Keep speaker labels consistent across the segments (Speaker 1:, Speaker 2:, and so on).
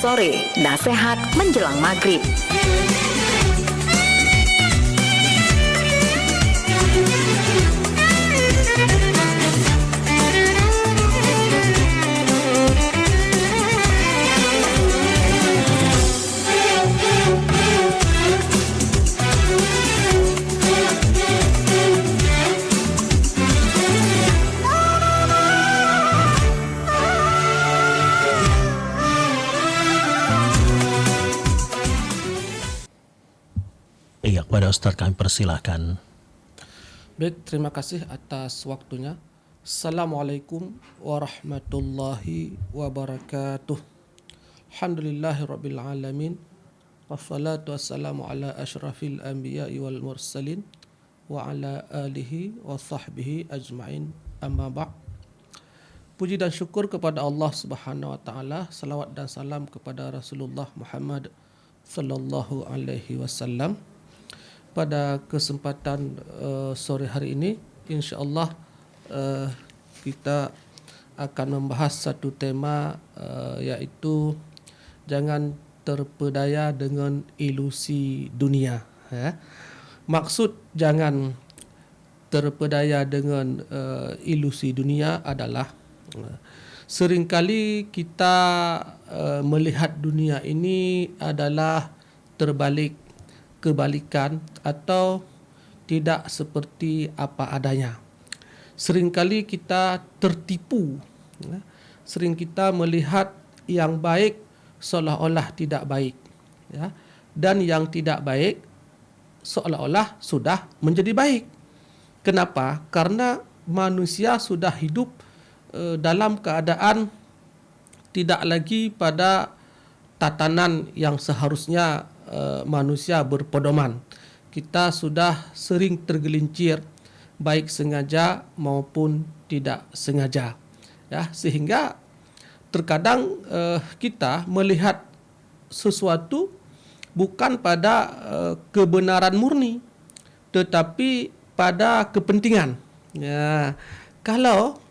Speaker 1: sore, nasihat menjelang maghrib.
Speaker 2: Iya, kepada Ustaz kami persilahkan.
Speaker 3: Baik, terima kasih atas waktunya. Assalamualaikum warahmatullahi wabarakatuh. Alhamdulillahirabbil alamin. Wassalatu wassalamu ala asyrafil anbiya'i wal mursalin wa ala alihi wa sahbihi ajma'in. Amma ba'. Puji dan syukur kepada Allah Subhanahu wa taala, salawat dan salam kepada Rasulullah Muhammad sallallahu alaihi wasallam. Pada kesempatan sore hari ini, insya-Allah kita akan membahas satu tema iaitu jangan terpedaya dengan ilusi dunia. Maksud jangan terpedaya dengan ilusi dunia adalah seringkali kita melihat dunia ini adalah kebalikan atau tidak seperti apa adanya. Seringkali kita tertipu. Sering kita melihat yang baik seolah-olah tidak baik. Dan yang tidak baik seolah-olah sudah menjadi baik. Kenapa? Karena manusia sudah hidup dalam keadaan tidak lagi pada tatanan yang seharusnya manusia berpedoman. Kita sudah sering tergelincir baik sengaja maupun tidak sengaja. Sehingga terkadang kita melihat sesuatu bukan pada kebenaran murni tetapi pada kepentingan. Kalau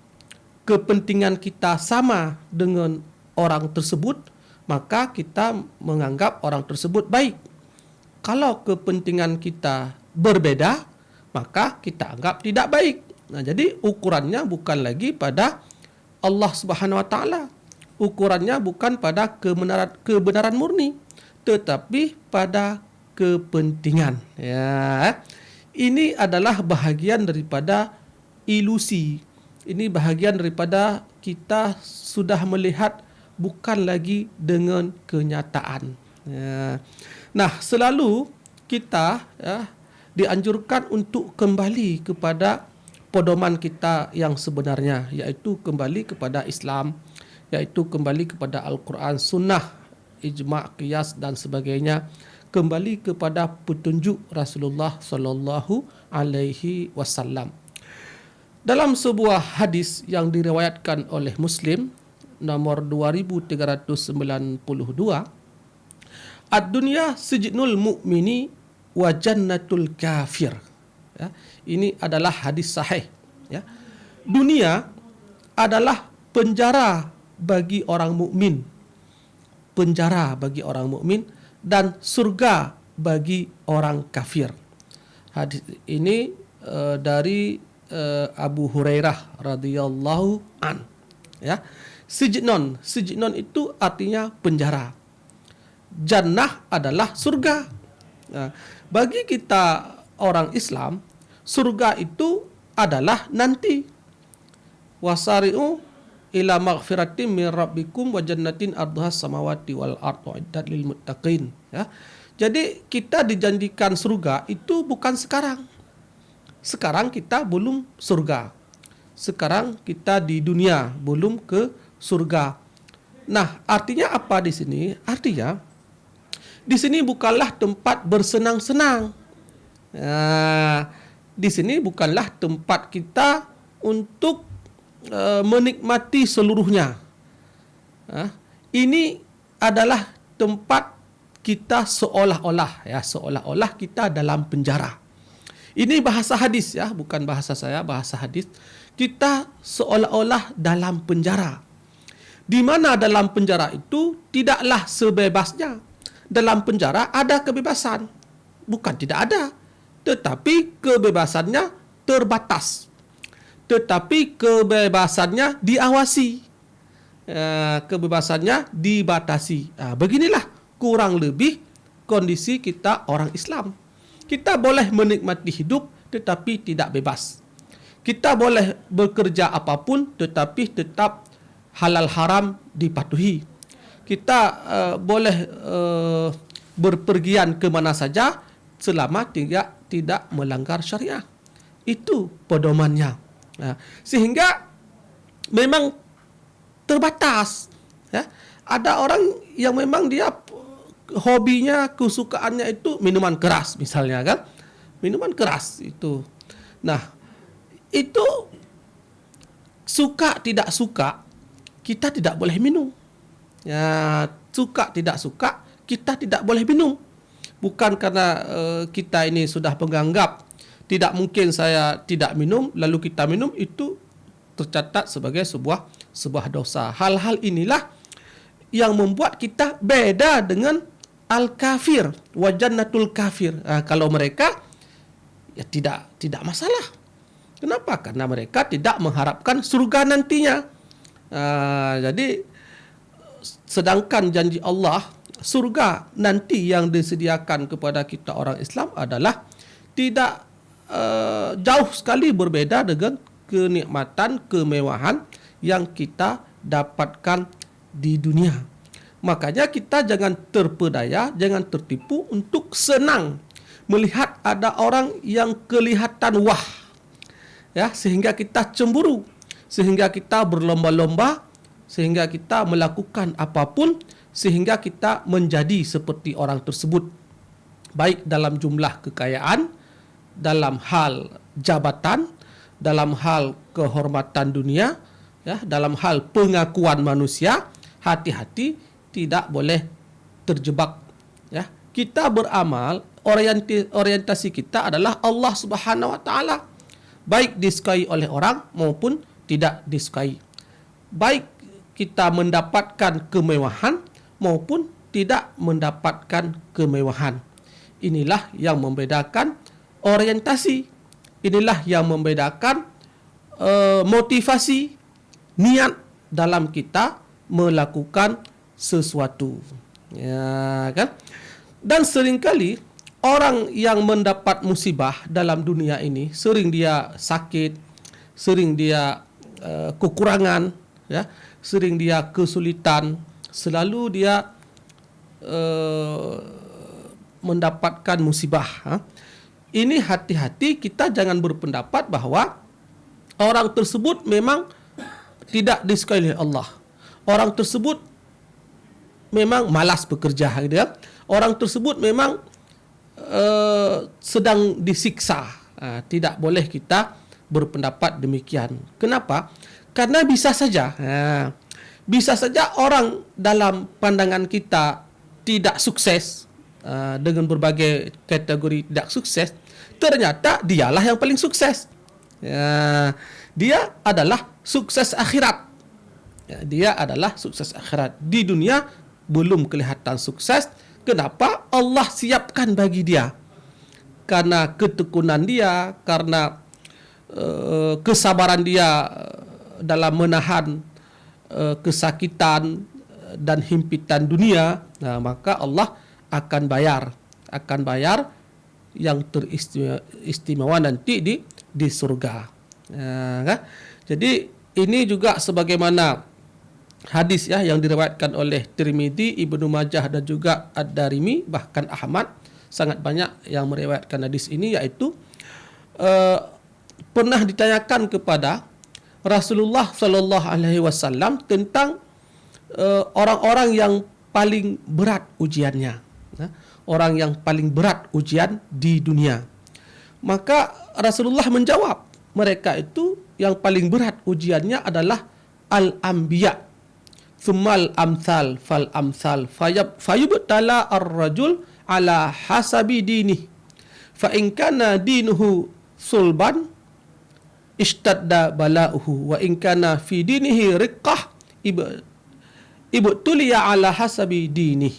Speaker 3: kepentingan kita sama dengan orang tersebut, maka kita menganggap orang tersebut baik. Kalau kepentingan kita berbeda, maka kita anggap tidak baik. Jadi ukurannya bukan lagi pada Allah Subhanahu wa taala. Ukurannya bukan pada kebenaran murni, tetapi pada kepentingan. Ini adalah bahagian daripada ilusi. Ini bahagian daripada kita sudah melihat bukan lagi dengan kenyataan. Nah, selalu kita dianjurkan untuk kembali kepada pedoman kita yang sebenarnya, iaitu kembali kepada Islam, iaitu kembali kepada Al-Quran, Sunnah, Ijma', Qiyas dan sebagainya, kembali kepada petunjuk Rasulullah sallallahu alaihi wasallam. Dalam sebuah hadis yang diriwayatkan oleh Muslim nomor 2392, ad-dunya sijnul mu'mini wa jannatul kafir. Ini adalah hadis sahih. Dunia adalah penjara bagi orang mukmin, penjara bagi orang mukmin dan surga bagi orang kafir. Hadis ini dari Abu Hurairah radhiyallahu an. Sijnon itu artinya penjara. Jannah adalah surga. Bagi kita orang Islam, surga itu adalah nanti. Wasari'u ila maghfiratin min rabbikum wa jannatin ardhas samawati wal ardu iddat lil muttaqin. Jadi kita dijanjikan surga itu bukan sekarang. Sekarang kita belum surga. Sekarang kita di dunia belum ke surga. Nah, artinya apa di sini? Artinya di sini bukanlah tempat bersenang-senang. Di sini bukanlah tempat kita untuk menikmati seluruhnya. Ini adalah tempat kita seolah-olah kita dalam penjara. Ini bahasa hadis bukan bahasa saya, bahasa hadis. Kita seolah-olah dalam penjara. Di mana dalam penjara itu tidaklah sebebasnya. Dalam penjara ada kebebasan. Bukan tidak ada. Tetapi kebebasannya terbatas. Tetapi kebebasannya diawasi. Kebebasannya dibatasi. Beginilah kurang lebih kondisi kita orang Islam. Kita boleh menikmati hidup tetapi tidak bebas. Kita boleh bekerja apapun tetapi tetap halal haram dipatuhi. Kita boleh berpergian ke mana saja selama tidak melanggar syariah. Itu pedomannya. Sehingga memang terbatas. Ada orang yang memang dia hobinya, kesukaannya itu minuman keras misalnya kan. Minuman keras itu. Nah, itu suka tidak suka kita tidak boleh minum. Suka tidak suka kita tidak boleh minum. Bukan karena kita ini sudah menganggap tidak mungkin saya tidak minum, lalu kita minum, itu tercatat sebagai sebuah dosa. Hal-hal inilah yang membuat kita beda dengan al-kafir, wa jannatul kafir. Kalau mereka ya tidak masalah. Kenapa? Karena mereka tidak mengharapkan surga nantinya. Jadi sedangkan janji Allah, surga nanti yang disediakan kepada kita orang Islam adalah tidak jauh sekali berbeda dengan kenikmatan, kemewahan yang kita dapatkan di dunia. Makanya kita jangan terpedaya, jangan tertipu untuk senang melihat ada orang yang kelihatan wah, sehingga kita cemburu, sehingga kita berlomba-lomba, sehingga kita melakukan apapun, sehingga kita menjadi seperti orang tersebut, baik dalam jumlah kekayaan, dalam hal jabatan, dalam hal kehormatan dunia, dalam hal pengakuan manusia. Hati-hati, tidak boleh terjebak. Kita beramal, orientasi kita adalah Allah Subhanahu Wa Taala, baik disukai oleh orang maupun tidak disukai, baik kita mendapatkan kemewahan maupun tidak mendapatkan kemewahan. Inilah yang membedakan orientasi. Inilah yang membedakan motivasi, niat dalam kita melakukan sesuatu. Kan? Dan seringkali orang yang mendapat musibah dalam dunia ini, sering dia sakit, sering dia kekurangan, sering dia kesulitan, selalu dia mendapatkan musibah. Ini hati-hati, kita jangan berpendapat bahwa orang tersebut memang tidak disukai oleh Allah. Orang tersebut memang malas bekerja, gitu ya. Orang tersebut memang sedang disiksa. Tidak boleh kita berpendapat demikian. Kenapa? Karena bisa saja orang dalam pandangan kita tidak sukses, dengan berbagai kategori tidak sukses, ternyata dialah yang paling sukses. Dia adalah sukses akhirat. Dia adalah sukses akhirat. Di dunia belum kelihatan sukses. Kenapa? Allah siapkan bagi dia. Karena ketekunan dia, karena kesabaran dia dalam menahan kesakitan dan himpitan dunia, maka Allah akan bayar yang teristimewa nanti di surga. Jadi ini juga sebagaimana hadis yang diriwayatkan oleh Tirmidzi, Ibnu Majah dan juga Ad-Darimi, bahkan Ahmad, sangat banyak yang meriwayatkan hadis ini, yaitu pernah ditanyakan kepada Rasulullah sallallahu alaihi wasallam tentang orang-orang yang paling berat ujiannya, orang yang paling berat ujian di dunia. Maka Rasulullah menjawab, mereka itu yang paling berat ujiannya adalah al-anbiya, tsummal amsal fal amsal, fayubtala ar-rajul ala hasabi dinih, fa in kana dinuhu sulban ishtadda bala'uhu, wa in kana fi dinihi riqqah ibtuliya ala hasabi dini.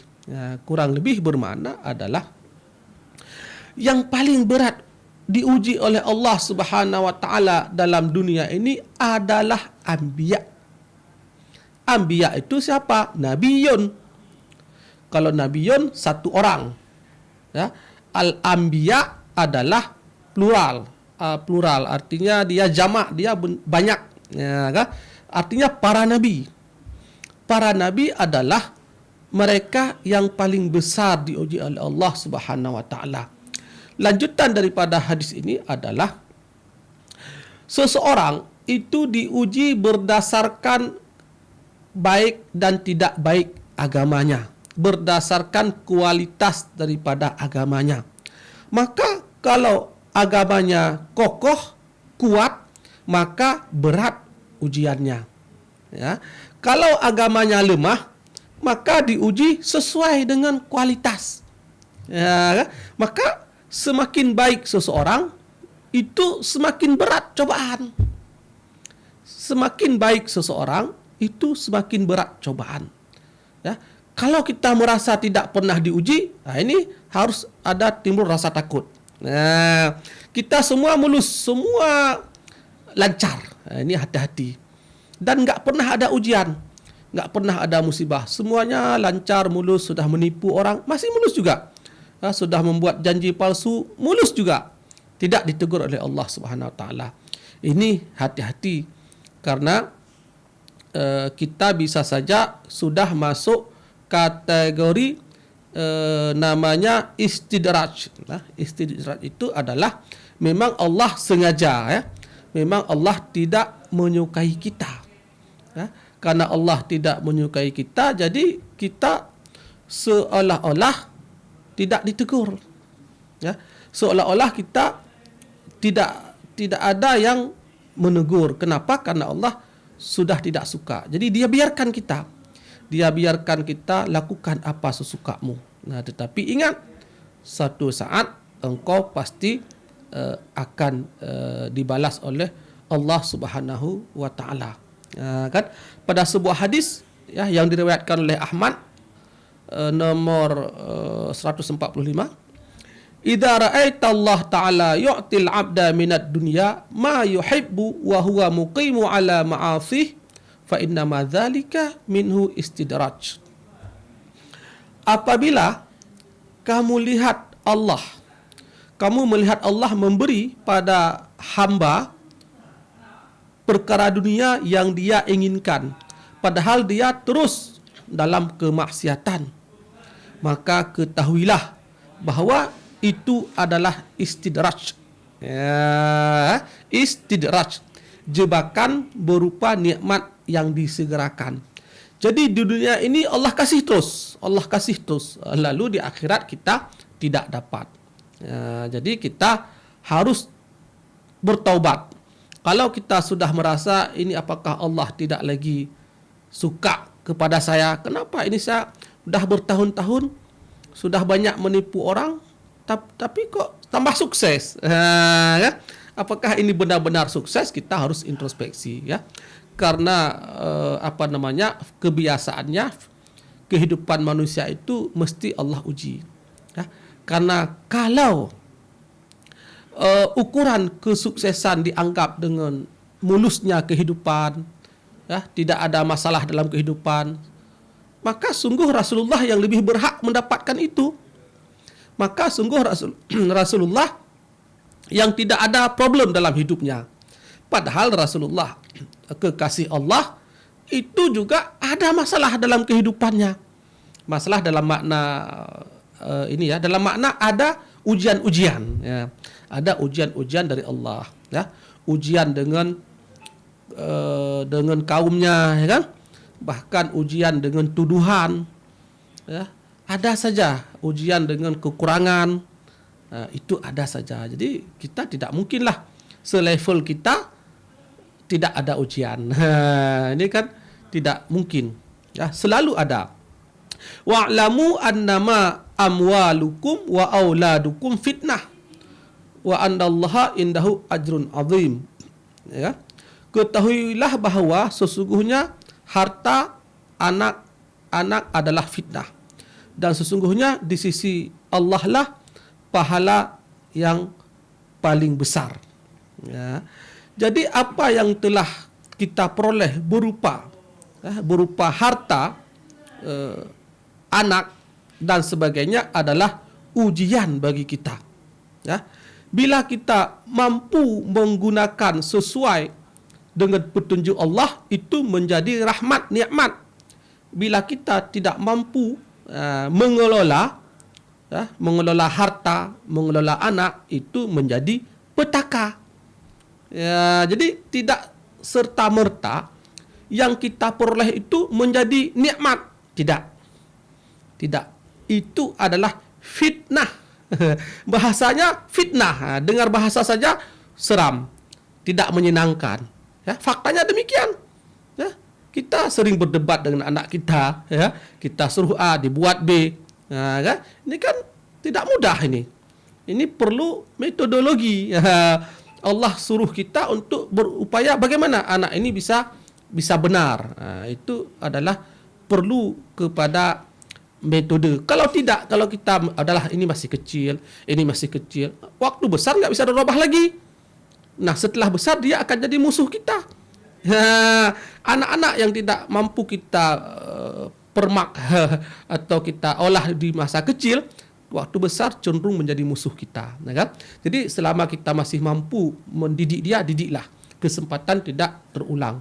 Speaker 3: Kurang lebih bermakna adalah yang paling berat diuji oleh Allah Subhanahu wa taala dalam dunia ini adalah anbiya. Anbiya itu siapa? Nabiyun. Kalau nabiyun satu orang. Ya. Al-anbiya adalah plural. Plural artinya dia jamak, dia banyak. Ya, kan? Artinya para nabi. Para nabi adalah mereka yang paling besar diuji oleh Allah Subhanahu wa taala. Lanjutan daripada hadis ini adalah seseorang itu diuji berdasarkan baik dan tidak baik agamanya, berdasarkan kualitas daripada agamanya. Maka kalau agamanya kokoh, kuat, maka berat ujiannya. Ya. Kalau agamanya lemah, maka diuji sesuai dengan kualitas. Ya. Maka semakin baik seseorang, itu semakin berat cobaan. Semakin baik seseorang, itu semakin berat cobaan. Ya. Kalau kita merasa tidak pernah diuji, ini harus ada timbul rasa takut. Kita semua mulus, semua lancar. Ini hati-hati. Dan enggak pernah ada ujian, enggak pernah ada musibah. Semuanya lancar, mulus, sudah menipu orang, masih mulus juga. Sudah membuat janji palsu, mulus juga. Tidak ditegur oleh Allah Subhanahu wa taala. Ini hati-hati karena kita bisa saja sudah masuk kategori namanya istidraj. Istidraj itu adalah memang Allah sengaja, ya. Memang Allah tidak menyukai kita. Ya. Karena Allah tidak menyukai kita, jadi kita seolah-olah tidak ditegur. Ya. Seolah-olah kita tidak ada yang menegur. Kenapa? Karena Allah sudah tidak suka. Jadi dia biarkan kita. Dia biarkan kita lakukan apa sesukamu. Tetapi ingat, satu saat engkau pasti akan dibalas oleh Allah Subhanahu wa taala. Kan? Pada sebuah hadis yang diriwayatkan oleh Ahmad nomor 145, idza ra'aita Allah taala yu'til 'abda minad dunya ma yuhibbu wa huwa muqimu 'ala ma'asih fa inna ma dzalika minhu istidraj. Apabila kamu lihat Allah, kamu melihat Allah memberi pada hamba perkara dunia yang dia inginkan, padahal dia terus dalam kemaksiatan, maka ketahuilah bahawa itu adalah istidraj. Istidraj, jebakan berupa nikmat yang disegerakan. Jadi di dunia ini Allah kasih terus, lalu di akhirat kita tidak dapat. Jadi kita harus bertaubat. Kalau kita sudah merasa ini apakah Allah tidak lagi suka kepada saya, kenapa ini saya sudah bertahun-tahun sudah banyak menipu orang tapi kok tambah sukses, ya? Apakah ini benar-benar sukses? Kita harus introspeksi, ya. Karena kebiasaannya kehidupan manusia itu mesti Allah uji, ya. Karena kalau ukuran kesuksesan dianggap dengan mulusnya kehidupan, ya, tidak ada masalah dalam kehidupan, maka sungguh Rasulullah yang lebih berhak mendapatkan itu. Maka sungguh Rasulullah yang tidak ada problem dalam hidupnya. Padahal Rasulullah kekasih Allah itu juga ada masalah dalam kehidupannya. Masalah dalam makna dalam makna ada ujian-ujian, ya. Ada ujian-ujian dari Allah, ya. Ujian dengan kaumnya, ya kan? Bahkan ujian dengan tuduhan, ya. Ada saja ujian dengan kekurangan, itu ada saja. Jadi kita tidak mungkinlah selevel kita tidak ada ujian. Ini kan tidak mungkin, ya. Selalu ada. Wa'lamu annama amwalukum wa auladukum fitnah wa andallaha indahu ajrun azim. Ya. Ketahuilah bahawa sesungguhnya harta, anak anak adalah fitnah. Dan sesungguhnya di sisi Allah lah pahala yang paling besar. Ya. Jadi apa yang telah kita peroleh berupa harta, anak dan sebagainya adalah ujian bagi kita. Ya. Bila kita mampu menggunakan sesuai dengan petunjuk Allah, itu menjadi rahmat, nikmat. Bila kita tidak mampu mengelola harta, mengelola anak, itu menjadi petaka. Ya, jadi tidak serta-merta yang kita peroleh itu menjadi nikmat. Tidak. Itu adalah fitnah. Bahasanya fitnah. Dengar bahasa saja seram, tidak menyenangkan. Ya, faktanya demikian. Ya, kita sering berdebat dengan anak kita. Ya, kita suruh A dibuat B. Nah, kan? Ini kan tidak mudah ini. Ini perlu metodologi. Allah suruh kita untuk berupaya bagaimana anak ini bisa benar. Itu adalah perlu kepada metode. Kalau tidak, kalau kita adalah ini masih kecil, waktu besar nggak bisa dirubah lagi. Nah, setelah besar dia akan jadi musuh kita. Anak-anak yang tidak mampu kita permak atau kita olah di masa kecil, waktu besar cenderung menjadi musuh kita. Kan? Jadi selama kita masih mampu mendidik dia, didiklah. Kesempatan tidak terulang.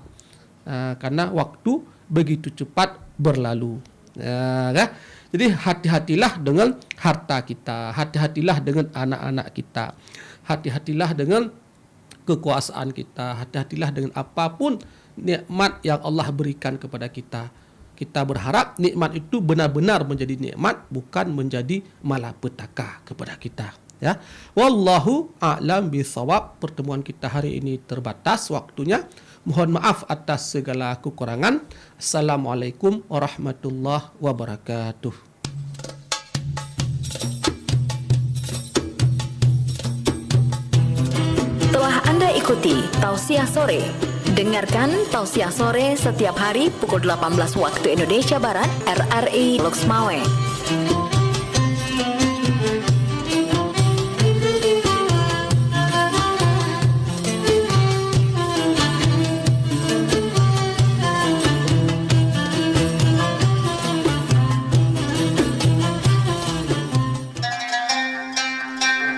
Speaker 3: Karena waktu begitu cepat berlalu. Kan? Jadi hati-hatilah dengan harta kita, hati-hatilah dengan anak-anak kita, hati-hatilah dengan kekuasaan kita, hati-hatilah dengan apapun nikmat yang Allah berikan kepada kita. Kita berharap nikmat itu benar-benar menjadi nikmat, bukan menjadi malapetaka kepada kita. Ya, wallahu a'lam bishawab. Pertemuan kita hari ini terbatas waktunya. Mohon maaf atas segala kekurangan. Assalamualaikum warahmatullahi wabarakatuh.
Speaker 1: Telah Anda ikuti Tausiah Sore. Dengarkan Tausiah Sore setiap hari pukul 18 waktu Indonesia Barat, RRI Loks Maweng.